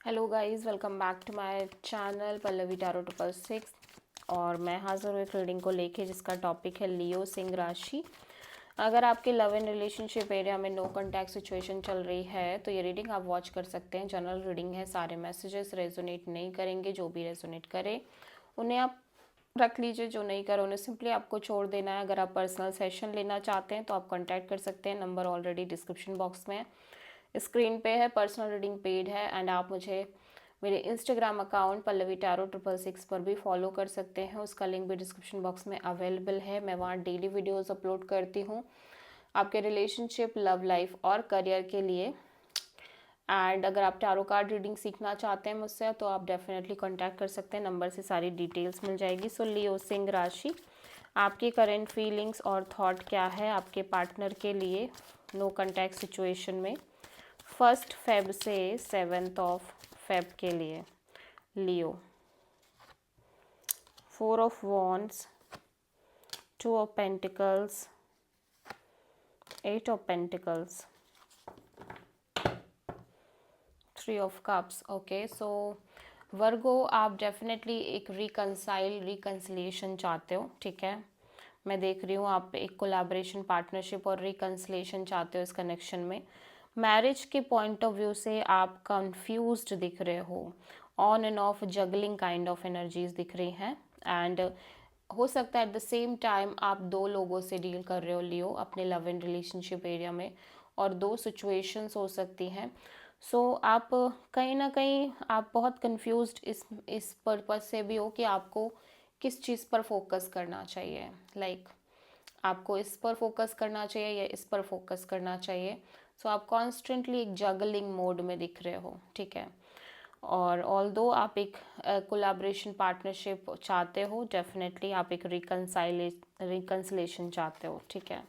Hello guys, welcome back to my channel Pallavi tarot 666। और मैं हाज़िर हूँ एक रीडिंग को लेके जिसका टॉपिक है लियो सिंह राशि। अगर आपके लव एंड रिलेशनशिप एरिया में नो कॉन्टैक्ट सिचुएशन चल रही है तो ये रीडिंग आप वॉच कर सकते हैं। जनरल रीडिंग है, सारे मैसेजेस रेजोनेट नहीं करेंगे। जो भी रेजोनेट करे उन्हें आप रख लीजिए, जो नहीं करे उन्हें सिंपली आपको छोड़ देना है। अगर आप पर्सनल सेशन लेना चाहते हैं तो आप कॉन्टैक्ट कर सकते हैं। नंबर ऑलरेडी डिस्क्रिप्शन बॉक्स में स्क्रीन पे है। पर्सनल रीडिंग पेड है एंड आप मुझे मेरे इंस्टाग्राम अकाउंट पल्लवी टैरो 666 पर भी फॉलो कर सकते हैं। उसका लिंक भी डिस्क्रिप्शन बॉक्स में अवेलेबल है। मैं वहाँ डेली वीडियोस अपलोड करती हूँ आपके रिलेशनशिप, लव लाइफ और करियर के लिए। एंड अगर आप टैरो कार्ड रीडिंग सीखना चाहते हैं मुझसे तो आप डेफिनेटली कांटेक्ट कर सकते हैं। नंबर से सारी डिटेल्स मिल जाएगी। सो लियो सिंह राशि, आपकी करंट फीलिंग्स और थॉट क्या है आपके पार्टनर के लिए नो कॉन्टैक्ट सिचुएशन में 1 फेब से 7 फेब के लिए। Leo 4 of wands, 2 of pentacles, 8 of pentacles, 3 of cups. Okay, so Virgo आप डेफिनेटली एक रिकंसिलिएशन चाहते हो, ठीक है। मैं देख रही हूँ आप एक कोलैबोरेशन, पार्टनरशिप और रिकंसिलिएशन चाहते हो इस कनेक्शन में। मैरिज के पॉइंट ऑफ व्यू से आप कंफ्यूज्ड दिख रहे हो। On end of juggling kind of energies दिख रही हैं। एंड हो सकता है एट द सेम टाइम आप 2 लोगों से डील कर रहे हो लियो अपने लव एंड रिलेशनशिप एरिया में, और 2 सिचुएशंस हो सकती हैं। सो आप कहीं ना कहीं आप बहुत कंफ्यूज्ड इस पर्पज से भी हो कि आपको किस चीज़ पर फोकस करना चाहिए। आपको इस पर फोकस करना चाहिए या इस पर फोकस करना चाहिए। सो आप कॉन्स्टेंटली एक जगलिंग मोड में दिख रहे हो, ठीक है। और ऑल्दो आप एक कोलैबोरेशन पार्टनरशिप चाहते हो, डेफिनेटली आप एक रिकंसिलेशन चाहते हो, ठीक है।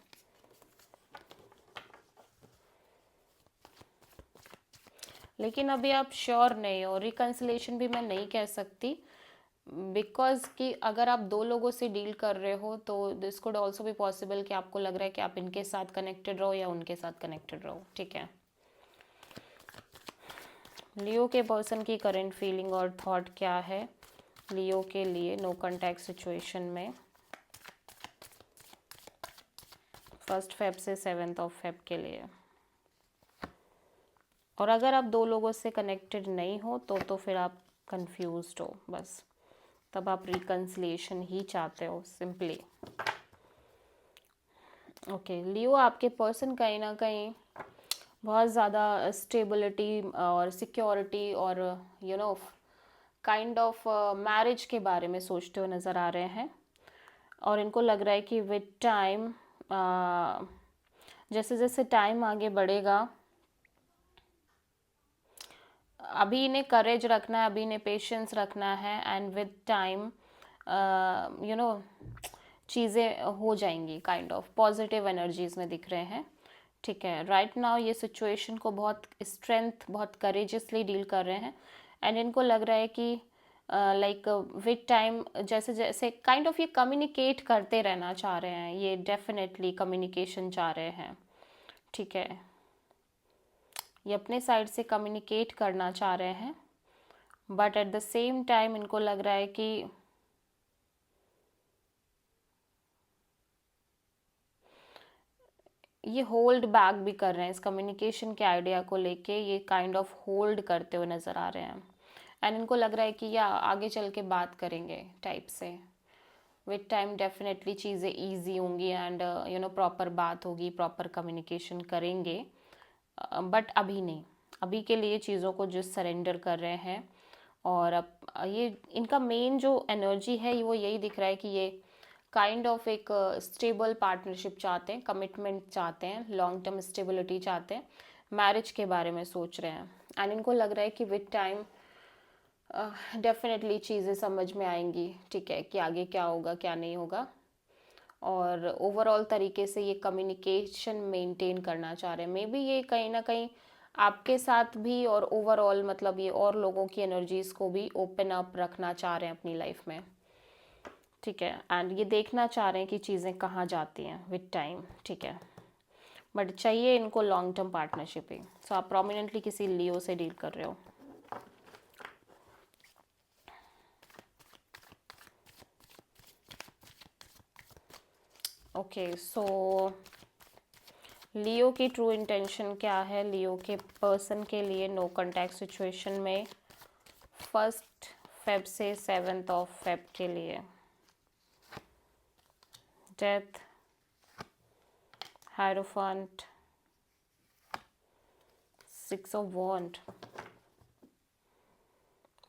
लेकिन अभी आप श्योर नहीं हो। रिकंसिलेशन भी मैं नहीं कह सकती, बिकॉज कि अगर आप 2 लोगों से डील कर रहे हो तो दिस कुड ऑल्सो भी पॉसिबल कि आपको लग रहा है कि आप इनके साथ कनेक्टेड रहो या उनके साथ कनेक्टेड रहो, ठीक है। लियो के पर्सन की करंट फीलिंग और थॉट क्या है लियो के लिए नो कॉन्टैक्ट सिचुएशन में 1 फेब से 7 फेब के लिए। और अगर आप 2 लोगों से कनेक्टेड नहीं हो तो फिर आप कंफ्यूज्ड हो, बस तब आप रिकंसिलिएशन ही चाहते हो सिंपली। ओके, लियो आपके पर्सन कहीं ना कहीं बहुत ज़्यादा स्टेबिलिटी और सिक्योरिटी और काइंड ऑफ मैरिज के बारे में सोचते हुए नज़र आ रहे हैं। और इनको लग रहा है कि विद टाइम, जैसे जैसे टाइम आगे बढ़ेगा, अभी इन्हें करेज रखना है, अभी इन्हें पेशेंस रखना है। एंड विद टाइम चीज़ें हो जाएंगी। काइंड ऑफ पॉजिटिव एनर्जीज में दिख रहे हैं, ठीक है। राइट नाउ ये सिचुएशन को बहुत स्ट्रेंथ, बहुत करेजियसली डील कर रहे हैं। एंड इनको लग रहा है कि विद टाइम जैसे जैसे काइंड ऑफ ये कम्युनिकेट करते रहना चाह रहे हैं। ये डेफिनेटली कम्युनिकेशन चाह रहे हैं, ठीक है। ये अपने साइड से कम्युनिकेट करना चाह रहे हैं, but at the same time इनको लग रहा है कि ये होल्ड बैक भी कर रहे हैं। इस कम्युनिकेशन के आइडिया को लेके ये काइंड ऑफ होल्ड करते हुए नज़र आ रहे हैं। एंड इनको लग रहा है कि या आगे चल के बात करेंगे टाइप से। विद टाइम डेफिनेटली चीज़ें ईजी होंगी एंड प्रॉपर बात होगी, प्रॉपर कम्युनिकेशन करेंगे। बट अभी नहीं, अभी के लिए चीज़ों को जो सरेंडर कर रहे हैं। और अब ये इनका मेन जो एनर्जी है वो यही दिख रहा है कि ये काइंड ऑफ एक स्टेबल पार्टनरशिप चाहते हैं, कमिटमेंट चाहते हैं, लॉन्ग टर्म स्टेबिलिटी चाहते हैं, मैरिज के बारे में सोच रहे हैं। एंड इनको लग रहा है कि विद टाइम डेफिनेटली चीज़ें समझ में आएंगी, ठीक है, कि आगे क्या होगा क्या नहीं होगा। और ओवरऑल तरीके से ये कम्युनिकेशन मेंटेन करना चाह रहे हैं। मे बी ये कहीं ना कहीं आपके साथ भी और ओवरऑल मतलब ये और लोगों की एनर्जीज को भी ओपन अप रखना चाह रहे हैं अपनी लाइफ में, ठीक है। एंड ये देखना चाह रहे हैं कि चीज़ें कहाँ जाती हैं विद टाइम, ठीक है। बट चाहिए इनको लॉन्ग टर्म पार्टनरशिप ही। सो आप प्रोमिनेंटली किसी लियो से डील कर रहे हो। ओके, सो लियो की ट्रू इंटेंशन क्या है लियो के पर्सन के लिए नो कांटेक्ट सिचुएशन में 1 फेब से 7 फेब के लिए? Death, hierophant, 6 of wand,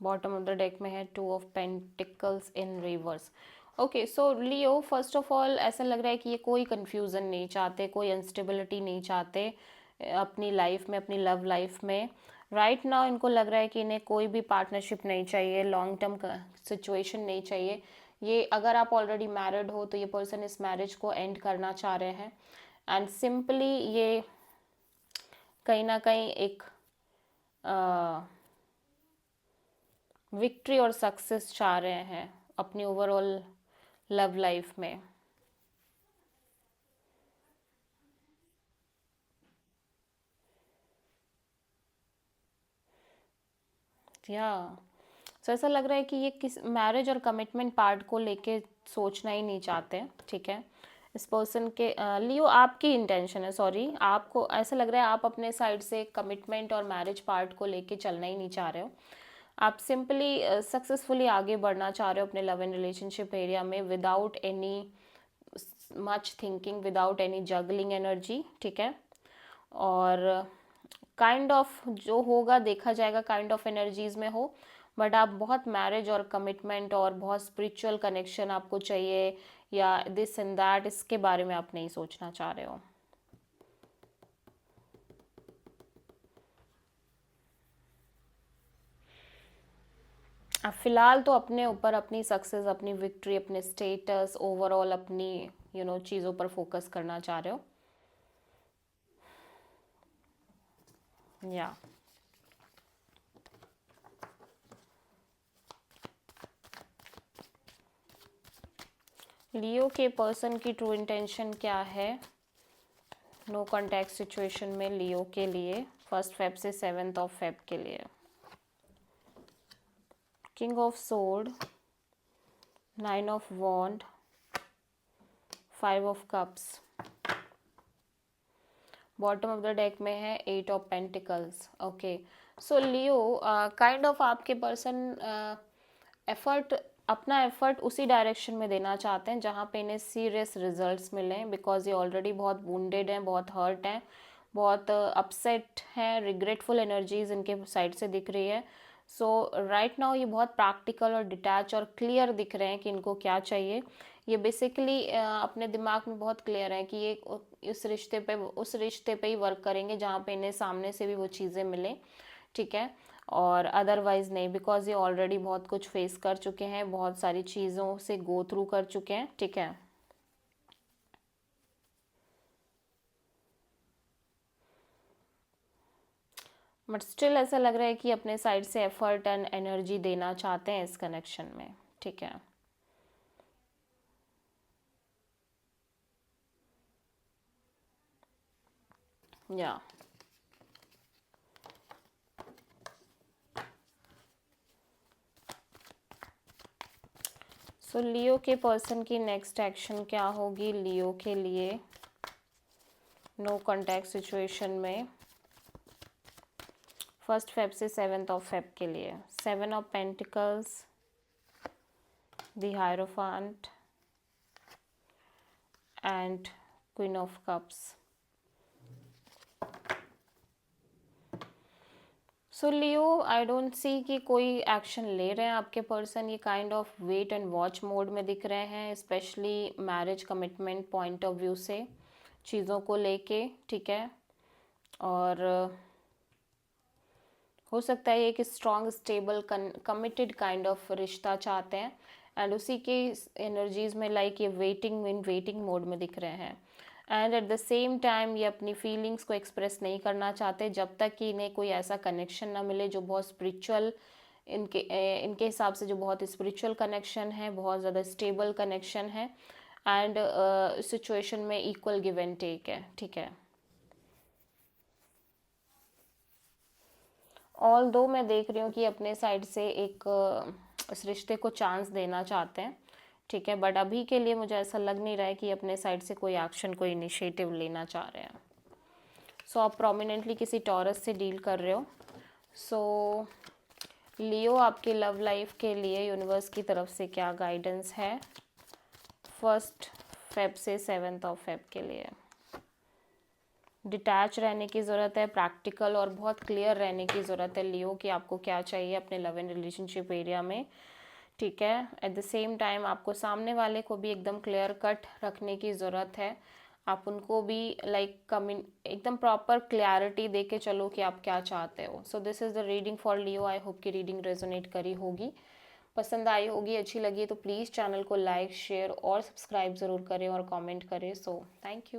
bottom of the deck में है 2 of pentacles in reverse. Okay, so Leo first of all ऐसा लग रहा है कि ये कोई कंफ्यूजन नहीं चाहते, कोई अनस्टेबिलिटी नहीं चाहते अपनी लाइफ में, अपनी लव लाइफ में। राइट नाउ इनको लग रहा है कि इन्हें कोई भी पार्टनरशिप नहीं चाहिए, लॉन्ग टर्म सिचुएशन नहीं चाहिए। ये अगर आप ऑलरेडी मैरिड हो तो ये पर्सन इस मैरिज को एंड करना चाह रहे हैं, एंड सिंपली ये कहीं ना कहीं एक विक्ट्री और सक्सेस चाह रहे हैं अपनी ओवरऑल लव लाइफ में। या सो ऐसा लग रहा है कि ये किस मैरिज और कमिटमेंट पार्ट को लेके सोचना ही नहीं चाहते, ठीक है। इस पर्सन के लियो आपकी इंटेंशन है, सॉरी, आपको ऐसा लग रहा है आप अपने साइड से कमिटमेंट और मैरिज पार्ट को लेके चलना ही नहीं चाह रहे हो। आप सिंपली सक्सेसफुली आगे बढ़ना चाह रहे हो अपने लव एंड रिलेशनशिप एरिया में without any much thinking, without any juggling energy, ठीक है। और काइंड ऑफ जो होगा देखा जाएगा, काइंड ऑफ एनर्जीज में हो, बट आप बहुत मैरिज और कमिटमेंट और बहुत स्पिरिचुअल कनेक्शन आपको चाहिए या दिस एंड दैट, इसके बारे में आप नहीं सोचना चाह रहे हो। अब फिलहाल तो अपने ऊपर, अपनी सक्सेस, अपनी विक्ट्री, अपने स्टेटस, ओवरऑल अपनी चीज़ों पर फोकस करना चाह रहे हो। या लियो के पर्सन की ट्रू इंटेंशन क्या है नो कॉन्टैक्ट सिचुएशन में लियो के लिए 1 फेब से 7 फेब के लिए? King of sword, 9 of wand, 5 of cups, bottom of the deck में है 8 of pentacles. Okay, so Leo kind of आपके पर्सन एफर्ट, अपना एफर्ट उसी डायरेक्शन में देना चाहते हैं जहाँ पे इन्हें सीरियस रिजल्ट्स मिलें, बिकॉज ये ऑलरेडी बहुत वुंडेड हैं, बहुत हर्ट हैं, बहुत अपसेट हैं, रिग्रेटफुल एनर्जीज इनके साइड से दिख रही है। सो राइट नाउ ये बहुत प्रैक्टिकल और डिटैच और क्लियर दिख रहे हैं कि इनको क्या चाहिए। ये बेसिकली अपने दिमाग में बहुत क्लियर है कि ये उस रिश्ते पे ही वर्क करेंगे जहाँ पे इन्हें सामने से भी वो चीज़ें मिलें, ठीक है, और अदरवाइज़ नहीं, बिकॉज ये ऑलरेडी बहुत कुछ फेस कर चुके हैं, बहुत सारी चीज़ों से गो थ्रू कर चुके हैं, ठीक है। बट स्टिल ऐसा लग रहा है कि अपने साइड से एफर्ट एंड एनर्जी देना चाहते हैं इस कनेक्शन में, ठीक है। या सो लियो के पर्सन की नेक्स्ट एक्शन क्या होगी लियो के लिए नो कॉन्टैक्ट सिचुएशन में 1 फेब से 7 फेब के लिए? 7 of pentacles, the hierophant and queen of cups. So Leo I don't see कि कोई एक्शन ले रहे हैं आपके पर्सन, ये kind of wait and watch mode में दिख रहे हैं, specially marriage commitment point of view से चीज़ों को लेके, ठीक है। और हो सकता है एक strong stable committed kind of रिश्ता चाहते हैं, एंड उसी के एनर्जीज में लाइक ये वेटिंग मोड में दिख रहे हैं। And at the same time ये अपनी फीलिंग्स को एक्सप्रेस नहीं करना चाहते जब तक कि इन्हें कोई ऐसा कनेक्शन ना मिले जो बहुत स्पिरिचुअल, इनके हिसाब से जो बहुत स्पिरिचुअल कनेक्शन है, बहुत ज़्यादा स्टेबल कनेक्शन है, एंड सिचुएशन में इक्वल गिव एंड टेक है, ठीक है। ऑल दो मैं देख रही हूँ कि अपने साइड से एक इस रिश्ते को चांस देना चाहते हैं, ठीक है, बट अभी के लिए मुझे ऐसा लग नहीं रहा है कि अपने साइड से कोई एक्शन, कोई इनिशिएटिव लेना चाह रहे हैं। सो आप प्रोमिनेंटली किसी टॉरस से डील कर रहे हो। सो लियो, आपकी लव लाइफ के लिए यूनिवर्स की तरफ से क्या गाइडेंस है 1 फेब से 7 फेब के लिए? डिटैच रहने की ज़रूरत है, प्रैक्टिकल और बहुत क्लियर रहने की ज़रूरत है लियो कि आपको क्या चाहिए अपने लव एंड रिलेशनशिप एरिया में। ठीक है, एट द सेम टाइम आपको सामने वाले को भी एकदम क्लियर कट रखने की ज़रूरत है। आप उनको भी एकदम प्रॉपर क्लैरिटी दे के चलो कि आप क्या चाहते हो। So this is the reading for Leo. I hope कि रीडिंग रेजोनेट करी होगी, पसंद आई होगी, अच्छी लगी तो प्लीज़ चैनल को लाइक, शेयर और सब्सक्राइब ज़रूर करें और कमेंट करें। So thank you.